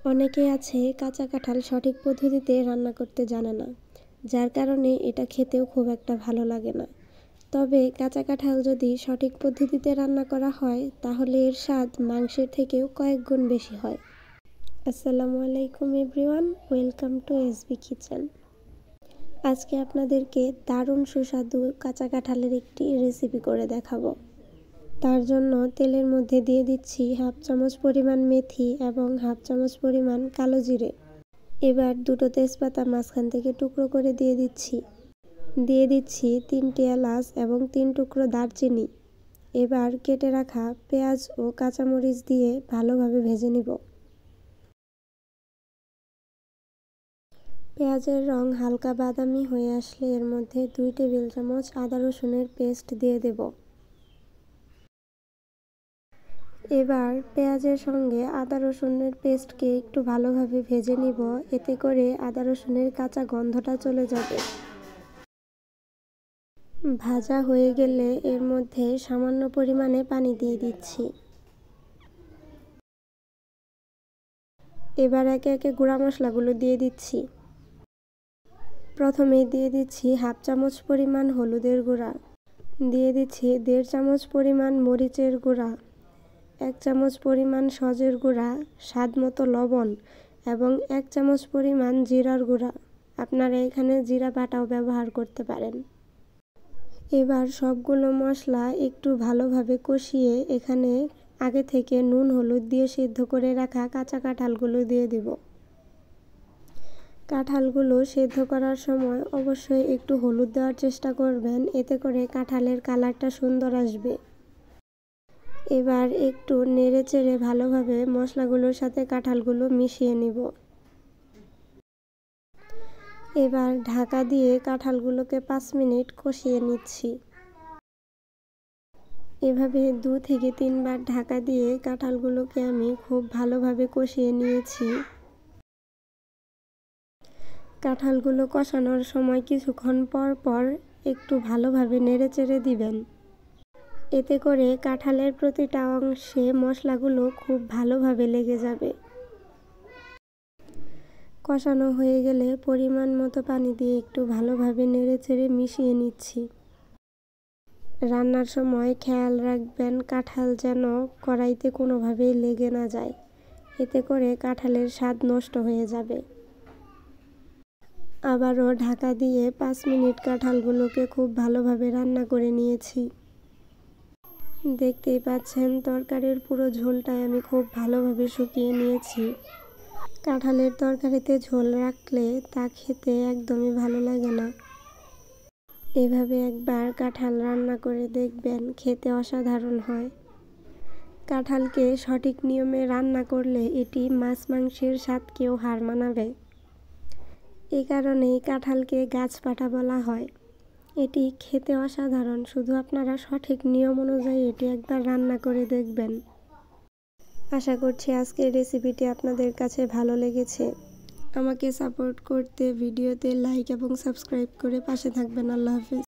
অনেকে আছে কাঁচা কাঁঠাল সঠিক পদ্ধতিতে রান্না করতে জানে না, যার কারণে এটা খেতেও খুব একটা ভালো লাগে না। তবে কাঁচা কাঁঠাল যদি সঠিক পদ্ধতিতে রান্না করা হয় তাহলে এর স্বাদ মাংসের থেকেও কয়েক গুণ বেশি হয়। আসসালামু আলাইকুম everyone, welcome to SB kitchen. আজকে আপনাদেরকে দারুণ সুস্বাদু কাঁচা কাঁঠালের একটি রেসিপি করে দেখাবো। তার জন্য তেলের মধ্যে দিয়ে দিচ্ছি হাফ চামচ পরিমাণ মেথি এবং হাফ চামচ পরিমাণ কালো জিরে। এবার দুটো তেজপাতা মাঝখান থেকে টুকরো করে দিয়ে দিচ্ছি 3টি এলাচ এবং 3 টুকরো দারচিনি। এবার কেটে রাখা পেঁয়াজ ও কাঁচামরিচ দিয়ে ভালোভাবে ভেজে নিব। পেঁয়াজের রং হালকা বাদামি হয়ে আসলে এর মধ্যে 2 টেবিল চামচ আদা রসুনের পেস্ট দিয়ে দেব। এবার পেঁয়াজের সঙ্গে আদা রসুনের পেস্টকে একটু ভালোভাবে ভেজে নিব, এতে করে আদা রসুনের কাঁচা গন্ধটা চলে যাবে। ভাজা হয়ে গেলে এর মধ্যে সামান্য পরিমাণে পানি দিয়ে দিচ্ছি। এবার একে একে গুঁড়া মশলাগুলো দিয়ে দিচ্ছি। প্রথমে দিয়ে দিচ্ছি হাফ চামচ পরিমাণ হলুদের গুঁড়া, দিয়ে দিচ্ছি 1.5 চামচ পরিমাণ মরিচের গুঁড়া, 1 চামচ পরিমাণ সজের গুঁড়া, স্বাদ মতো লবণ এবং 1 চামচ পরিমাণ জিরার গুঁড়া। আপনারা এখানে জিরা বাটাও ব্যবহার করতে পারেন। এবার সবগুলো মশলা একটু ভালোভাবে কষিয়ে এখানে আগে থেকে নুন হলুদ দিয়ে সিদ্ধ করে রাখা কাঁচা কাঁঠালগুলো দিয়ে দেব। কাঁঠালগুলো সিদ্ধ করার সময় অবশ্যই একটু হলুদ দেওয়ার চেষ্টা করবেন, এতে করে কাঁঠালের কালারটা সুন্দর আসবে। এবার একটু নেড়েচেড়ে ভালোভাবে মশলাগুলোর সাথে কাঁঠালগুলো মিশিয়ে নিব। এবার ঢাকা দিয়ে কাঁঠালগুলোকে 5 মিনিট কষিয়ে নিচ্ছি। এভাবে 2 থেকে 3 বার ঢাকা দিয়ে কাঁঠালগুলোকে আমি খুব ভালোভাবে কষিয়ে নিয়েছি। কাঁঠালগুলো কষানোর সময় কিছুক্ষণ পর পর একটু ভালোভাবে নেড়েচেড়ে দিবেন, এতে করে কাঁঠালের প্রতিটা অংশে মশলাগুলো খুব ভালোভাবে লেগে যাবে। কষানো হয়ে গেলে পরিমাণ মতো পানি দিয়ে একটু ভালোভাবে নেড়েচেড়ে মিশিয়ে নিচ্ছি। রান্নার সময় খেয়াল রাখবেন কাঁঠাল যেন কড়াইতে কোনোভাবেই লেগে না যায়, এতে করে কাঁঠালের স্বাদ নষ্ট হয়ে যাবে। আবারও ঢাকা দিয়ে 5 মিনিট কাঁঠালগুলোকে খুব ভালোভাবে রান্না করে নিয়েছি। দেখতেই পাচ্ছেন তরকারির পুরো ঝোলটাই আমি খুব ভালোভাবে শুকিয়ে নিয়েছি। কাঁঠালের তরকারিতে ঝোল রাখলে তা খেতে একদমই ভালো লাগে না। এভাবে একবার কাঁঠাল রান্না করে দেখবেন, খেতে অসাধারণ হয়। কাঁঠালকে সঠিক নিয়মে রান্না করলে এটি মাছ মাংসের স্বাদকেও হার মানাবে। এই কারণেই কাঁঠালকে গাছপাঠা বলা হয়। এটি খেতে অসাধারণ, শুধু আপনারা সঠিক নিয়ম অনুযায়ী এটি একবার রান্না করে দেখবেন। আশা করছি আজকের রেসিপিটি আপনাদের কাছে ভালো লেগেছে। আমাকে সাপোর্ট করতে ভিডিওতে লাইক এবং সাবস্ক্রাইব করে পাশে থাকবেন। আল্লাহ হাফেজ।